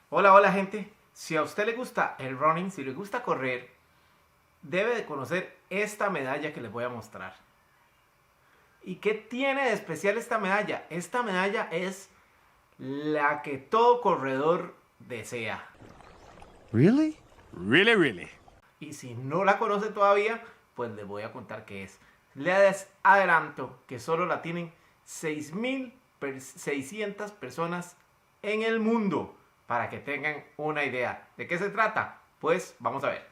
Hola, hola gente. Si a usted le gusta el running, si le gusta correr, debe de conocer esta medalla que les voy a mostrar. ¿Y qué tiene de especial esta medalla? Esta medalla es la que todo corredor desea. Really? Really? Y si no la conoce todavía, pues les voy a contar qué es. Les adelanto que solo la tienen 6.600 personas en el mundo. Para que tengan una idea. ¿De qué se trata? Pues vamos a ver.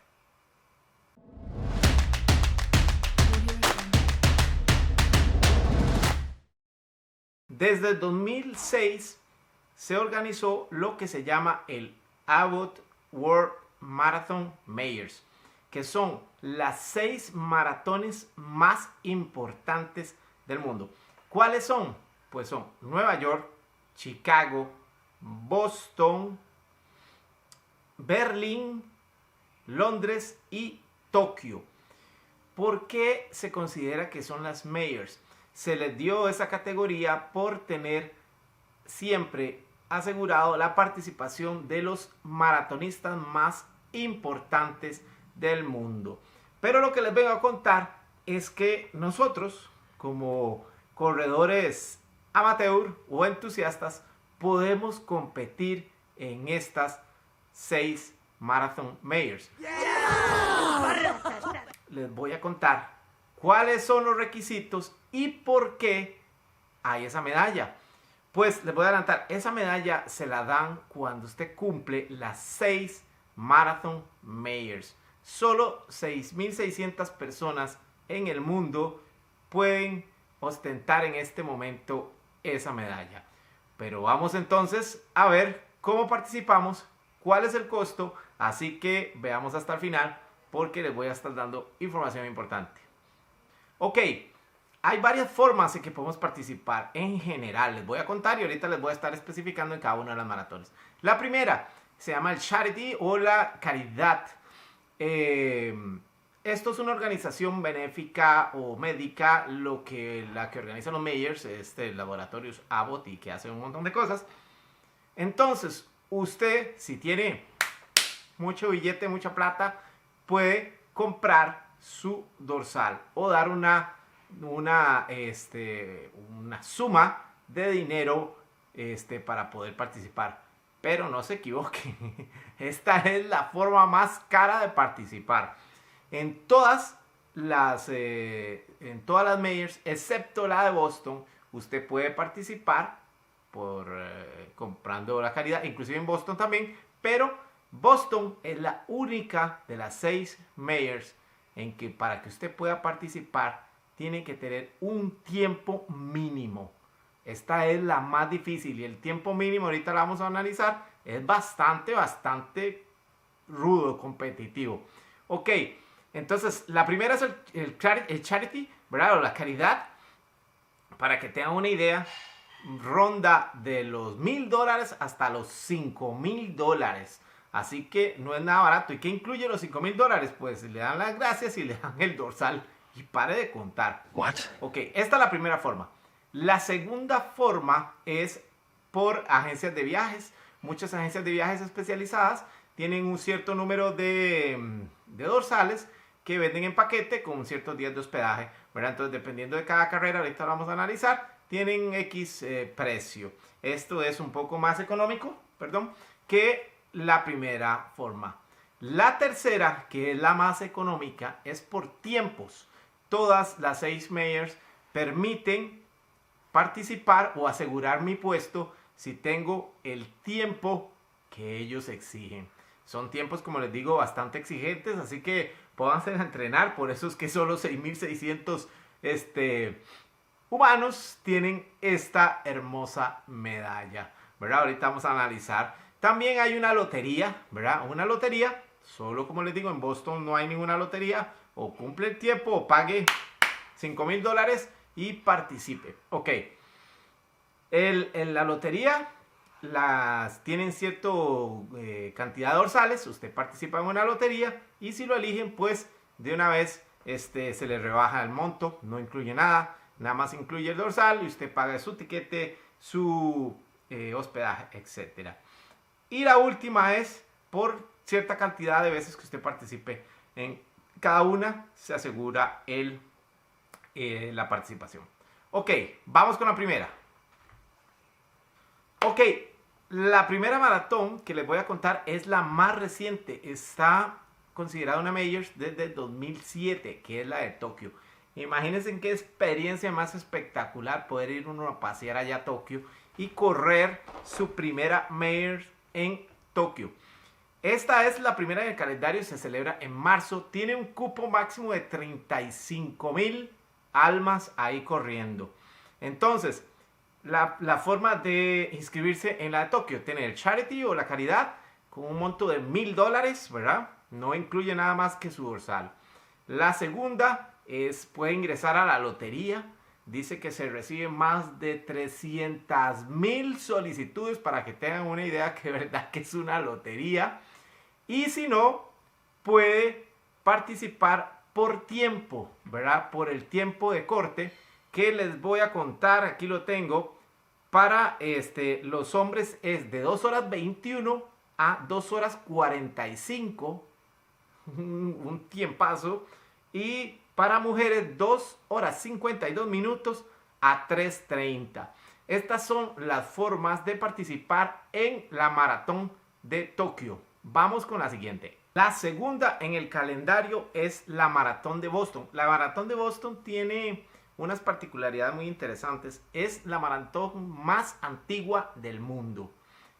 Desde el 2006 se organizó lo que se llama el Abbott World Marathon Majors, que son las 6 maratones más importantes del mundo. ¿Cuáles son? Pues son Nueva York, Chicago, Boston, Berlín, Londres y Tokio. ¿Por qué se considera que son las majors? Se les dio esa categoría por tener siempre asegurado la participación de los maratonistas más importantes del mundo. Pero lo que les vengo a contar es que nosotros, como corredores amateur o entusiastas, podemos competir en estas 6 Marathon Majors. Les voy a contar cuáles son los requisitos y por qué hay esa medalla. Pues les voy a adelantar, esa medalla se la dan cuando usted cumple las 6 Marathon Majors. Solo 6.600 personas en el mundo pueden ostentar en este momento esa medalla. Pero vamos entonces a ver cómo participamos, cuál es el costo, así que veamos hasta el final porque les voy a estar dando información importante. Ok, hay varias formas en que podemos participar en general. Les voy a contar y ahorita les voy a estar especificando en cada una de las maratones. La primera se llama el Charity o la caridad. Esto es una organización benéfica o médica, la que organiza los Majors, laboratorios Abbott y que hace un montón de cosas. Entonces, usted, si tiene mucho billete, mucha plata, puede comprar su dorsal o dar una suma de dinero para poder participar. Pero no se equivoquen, esta es la forma más cara de participar. En todas las majors, excepto la de Boston, usted puede participar por comprando la caridad, inclusive en Boston también, pero Boston es la única de las 6 majors en que para que usted pueda participar tiene que tener un tiempo mínimo. Esta es la más difícil y el tiempo mínimo, ahorita la vamos a analizar, es bastante rudo, competitivo. Ok, entonces la primera es el charity, ¿verdad? O la caridad. Para que tengan una idea, ronda de los $1,000 hasta los $5,000. Así que no es nada barato. ¿Y qué incluye los $5,000? Pues le dan las gracias y le dan el dorsal. Y pare de contar. What? Ok, esta es la primera forma. La segunda forma es por agencias de viajes. Muchas agencias de viajes especializadas tienen un cierto número de dorsales que venden en paquete con ciertos días de hospedaje, ¿verdad? Entonces, dependiendo de cada carrera, ahorita lo vamos a analizar, tienen X precio. Esto es un poco más económico, que la primera forma. La tercera, que es la más económica, es por tiempos. Todas las 6 majors permiten participar o asegurar mi puesto si tengo el tiempo que ellos exigen. Son tiempos, como les digo, bastante exigentes, así que pónganse a entrenar. Por eso es que solo 6.600 humanos tienen esta hermosa medalla, ¿verdad? Ahorita vamos a analizar. También hay una lotería, ¿verdad? Una lotería, solo como les digo, en Boston no hay ninguna lotería. O cumple el tiempo o pague $5,000 y participe. Ok. En la lotería tienen cierta cantidad de dorsales. Usted participa en una lotería y si lo eligen, pues de una vez se le rebaja el monto. No incluye nada. Nada más incluye el dorsal y usted paga su tiquete, su hospedaje, etc. Y la última es por cierta cantidad de veces que usted participe en cada una, se asegura la participación. Ok, vamos con la primera. Ok, la primera maratón que les voy a contar es la más reciente. Está considerada una Majors desde 2007, que es la de Tokio. Imagínense qué experiencia más espectacular poder ir uno a pasear allá a Tokio y correr su primera Majors en Tokio. Esta es la primera en el calendario, se celebra en marzo. Tiene un cupo máximo de 35,000 almas ahí corriendo. Entonces, la forma de inscribirse en la de Tokio, tiene el charity o la caridad con un monto de $1,000, ¿verdad? No incluye nada más que su dorsal. La segunda puede ingresar a la lotería. Dice que se reciben más de 300,000 solicitudes, para que tengan una idea que de verdad que es una lotería. Y si no, puede participar por tiempo, ¿verdad? Por el tiempo de corte que les voy a contar, aquí lo tengo. Para los hombres es de 2 horas 21 a 2 horas 45, un tiempazo. Y para mujeres 2 horas 52 minutos a 3:30. Estas son las formas de participar en la maratón de Tokio. Vamos con la siguiente. La segunda en el calendario es la maratón de Boston. La maratón de Boston tiene unas particularidades muy interesantes. Es la maratón más antigua del mundo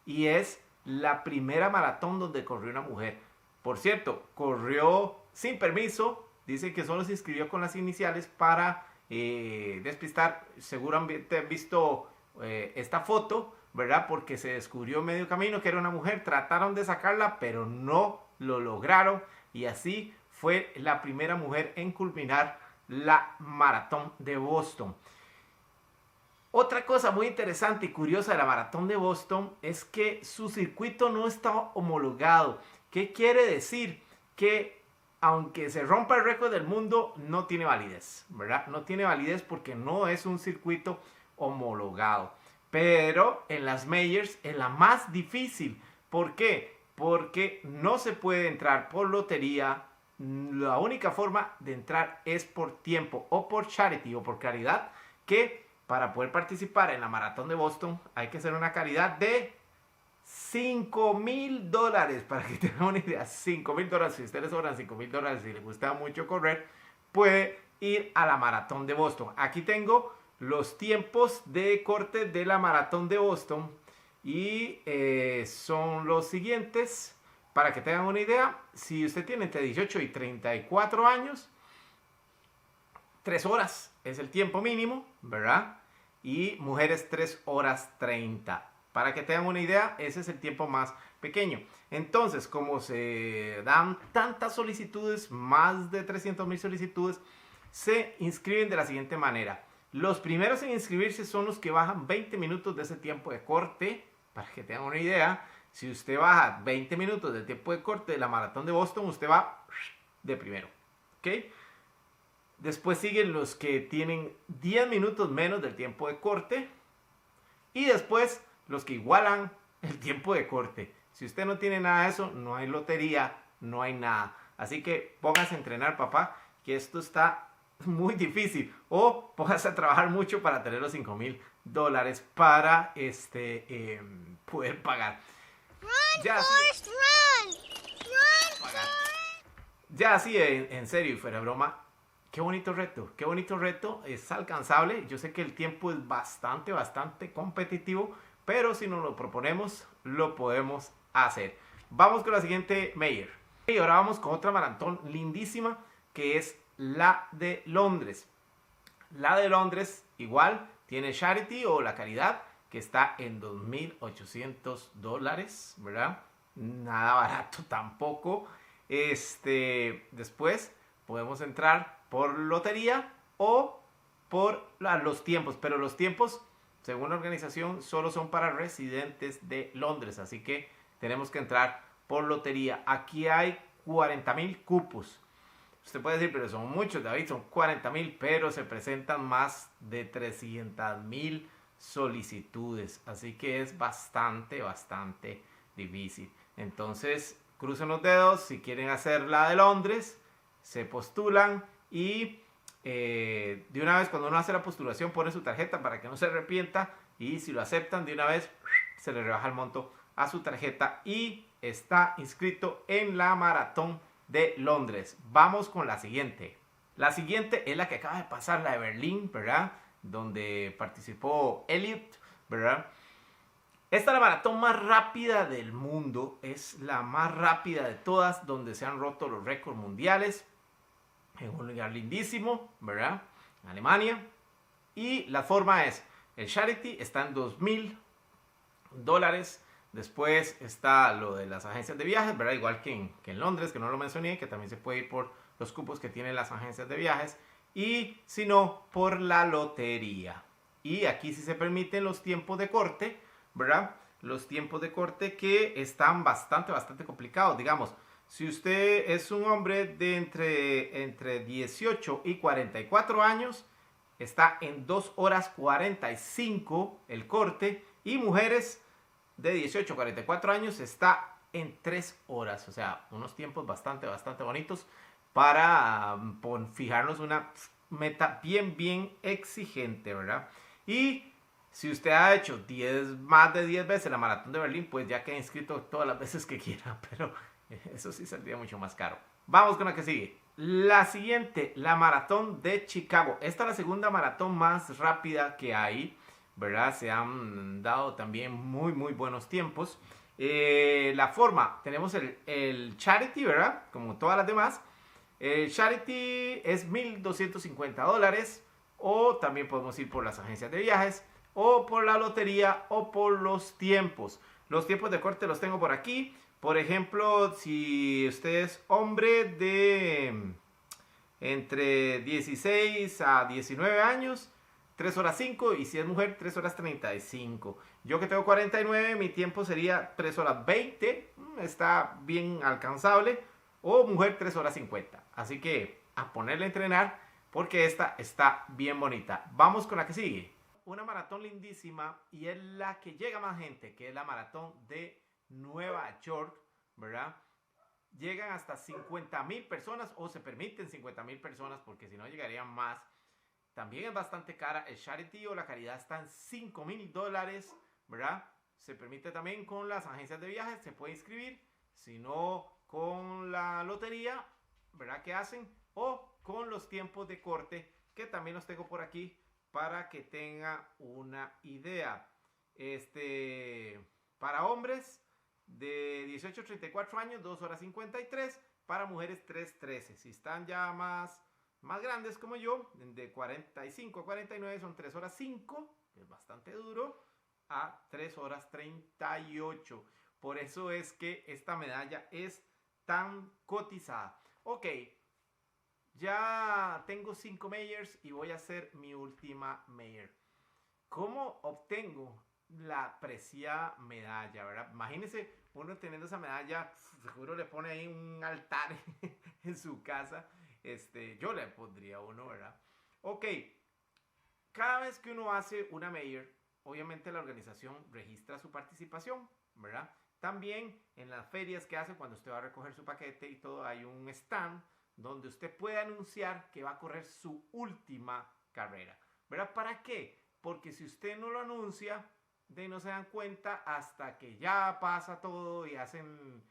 y es la primera maratón donde corrió una mujer. Por cierto, corrió sin permiso. Dice que solo se inscribió con las iniciales para despistar. Seguramente han visto esta foto, ¿verdad? Porque se descubrió medio camino que era una mujer. Trataron de sacarla, pero no lo lograron. Y así fue la primera mujer en culminar la maratón de Boston. Otra cosa muy interesante y curiosa de la maratón de Boston es que su circuito no está homologado. ¿Qué quiere decir? Que aunque se rompa el récord del mundo, no tiene validez, ¿verdad? No tiene validez porque no es un circuito homologado. Pero en las Majors es la más difícil. ¿Por qué? Porque no se puede entrar por lotería. La única forma de entrar es por tiempo o por charity o por caridad, que para poder participar en la maratón de Boston hay que hacer una caridad de $5,000, para que tengan una idea. $5,000. Si a usted le sobran $5,000 y le gusta mucho correr, puede ir a la maratón de Boston. Aquí tengo los tiempos de corte de la maratón de Boston y son los siguientes. Para que tengan una idea, si usted tiene entre 18 y 34 años, 3 horas es el tiempo mínimo, ¿verdad? Y mujeres 3 horas 30. Para que tengan una idea, ese es el tiempo más pequeño. Entonces, como se dan tantas solicitudes, más de 300,000 solicitudes, se inscriben de la siguiente manera. Los primeros en inscribirse son los que bajan 20 minutos de ese tiempo de corte. Para que tengan una idea, si usted baja 20 minutos del tiempo de corte de la maratón de Boston, usted va de primero. ¿Ok? Después siguen los que tienen 10 minutos menos del tiempo de corte. Y después los que igualan el tiempo de corte. Si usted no tiene nada de eso, no hay lotería, no hay nada. Así que póngase a entrenar, papá, que esto está muy difícil. O póngase a trabajar mucho para tener los $5,000 para poder pagar. Ya, Forrest, ya sí, en serio y fuera de broma, qué bonito reto, es alcanzable. Yo sé que el tiempo es bastante competitivo, pero si nos lo proponemos, lo podemos hacer. Vamos con la siguiente Major. Y ahora vamos con otra maratón lindísima, que es la de Londres. La de Londres igual tiene charity o la caridad, que está en $2,800, ¿verdad? Nada barato tampoco. Después podemos entrar por lotería o por los tiempos, pero los tiempos, según la organización, solo son para residentes de Londres, así que tenemos que entrar por lotería. Aquí hay 40,000 cupos. Usted puede decir, pero son muchos, David, son 40,000, pero se presentan más de 300,000 solicitudes, así que es bastante difícil. Entonces, crucen los dedos. Si quieren hacer la de Londres, se postulan y de una vez cuando uno hace la postulación pone su tarjeta para que no se arrepienta, y si lo aceptan de una vez se le rebaja el monto a su tarjeta y está inscrito en la maratón de Londres. Vamos con la siguiente. La siguiente es la que acaba de pasar, la de Berlín, ¿verdad? Donde participó Elliot, ¿verdad? Esta es la maratón más rápida del mundo, es la más rápida de todas, donde se han roto los récords mundiales, en un lugar lindísimo, ¿verdad? En Alemania. Y la forma es, el charity está en $2,000. Después está lo de las agencias de viajes, ¿verdad? Igual que en Londres, que no lo mencioné, que también se puede ir por los cupos que tienen las agencias de viajes. Y si no, por la lotería. Y aquí sí se permiten los tiempos de corte, ¿verdad? Los tiempos de corte que están bastante complicados. Digamos, si usted es un hombre de entre 18 y 44 años, está en 2 horas 45 el corte. Y mujeres de 18 a 44 años está en 3 horas. O sea, unos tiempos bastante bonitos para fijarnos una meta bien exigente, ¿verdad? Y si usted ha hecho más de 10 veces la maratón de Berlín, pues ya queda inscrito todas las veces que quiera, pero eso sí saldría mucho más caro. Vamos con la que sigue. La siguiente, la maratón de Chicago. Esta es la segunda maratón más rápida que hay, ¿verdad? Se han dado también muy buenos tiempos. La forma, tenemos el charity, ¿verdad? Como todas las demás. El charity es $1,250, o también podemos ir por las agencias de viajes, o por la lotería, o por los tiempos. Los tiempos de corte los tengo por aquí. Por ejemplo, si usted es hombre de entre 16 a 19 años, 3 horas 5, y si es mujer, 3 horas 35. Yo que tengo 49, mi tiempo sería 3 horas 20, está bien alcanzable, o mujer 3 horas 50. Así que a ponerle a entrenar, porque esta está bien bonita. Vamos con la que sigue. Una maratón lindísima, y es la que llega más gente, que es la maratón de Nueva York, ¿verdad? Llegan hasta 50,000 personas, o se permiten 50,000 personas, porque si no llegarían más. También es bastante cara. El charity o la caridad está en $5,000, ¿verdad? Se permite también con las agencias de viajes, se puede inscribir. Si no, con la lotería, ¿verdad? Que hacen, o con los tiempos de corte, que también los tengo por aquí para que tenga una idea. Para hombres de 18 a 34 años, 2 horas 53. Para mujeres, 3:13. Si están ya más grandes como yo, de 45 a 49, son 3 horas 5, que es bastante duro, a 3 horas 38. Por eso es que esta medalla es tan cotizada. Ok, ya tengo 5 majors y voy a hacer mi última major. ¿Cómo obtengo la preciada medalla, verdad? Imagínense uno teniendo esa medalla, seguro le pone ahí un altar en su casa. Yo le pondría uno, ¿verdad? Ok, cada vez que uno hace una major, obviamente la organización registra su participación, ¿verdad? También en las ferias que hace cuando usted va a recoger su paquete y todo, hay un stand donde usted puede anunciar que va a correr su última carrera, ¿verdad? ¿Para qué? Porque si usted no lo anuncia, no se dan cuenta hasta que ya pasa todo y hacen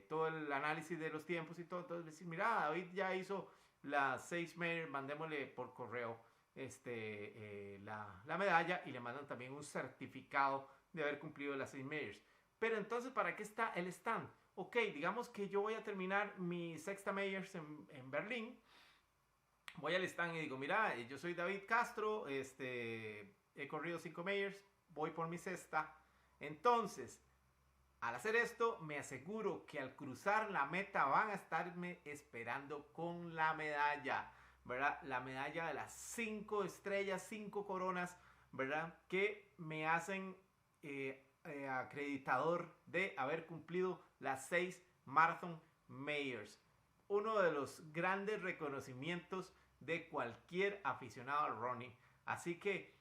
todo el análisis de los tiempos y todo. Entonces decir, mira, David ya hizo las 6 majors, mandémosle por correo la medalla, y le mandan también un certificado de haber cumplido las 6 majors. Pero entonces, ¿para qué está el stand? Ok, digamos que yo voy a terminar mi sexta majors en Berlín. Voy al stand y digo, mira, yo soy David Castro, he corrido 5 majors, voy por mi sexta. Entonces, al hacer esto, me aseguro que al cruzar la meta van a estarme esperando con la medalla, ¿verdad? La medalla de las 5 estrellas, 5 coronas, ¿verdad? Que me hacen acreditador de haber cumplido las 6 Marathon Majors. Uno de los grandes reconocimientos de cualquier aficionado al running. Así que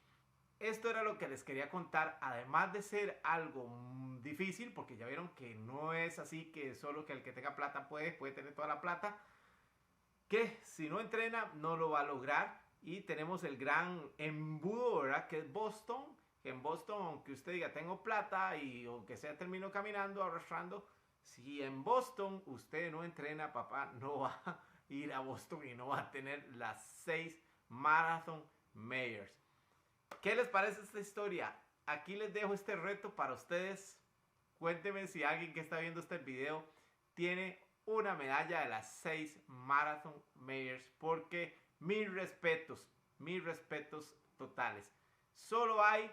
esto era lo que les quería contar, además de ser algo difícil, porque ya vieron que no es así que solo que el que tenga plata puede tener toda la plata, que si no entrena no lo va a lograr. Y tenemos el gran embudo, ¿verdad? Que es Boston. Que en Boston, aunque usted diga tengo plata y aunque sea termino caminando, arrastrando, si en Boston usted no entrena, papá, no va a ir a Boston y no va a tener las 6 Marathon Mayors. ¿Qué les parece esta historia? Aquí les dejo este reto para ustedes. Cuéntenme si alguien que está viendo este video tiene una medalla de las 6 Marathon Mayors, porque mis respetos totales. Solo hay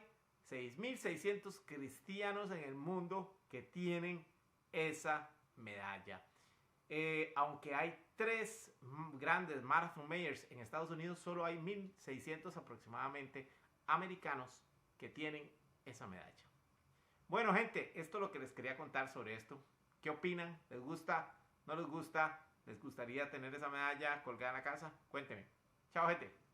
6.600 cristianos en el mundo que tienen esa medalla. Aunque hay 3 grandes Marathon Mayors en Estados Unidos, solo hay 1.600 aproximadamente americanos que tienen esa medalla. Bueno, gente, esto es lo que les quería contar sobre esto. ¿Qué opinan? ¿Les gusta? ¿No les gusta? ¿Les gustaría tener esa medalla colgada en la casa? Cuéntenme. Chao, gente.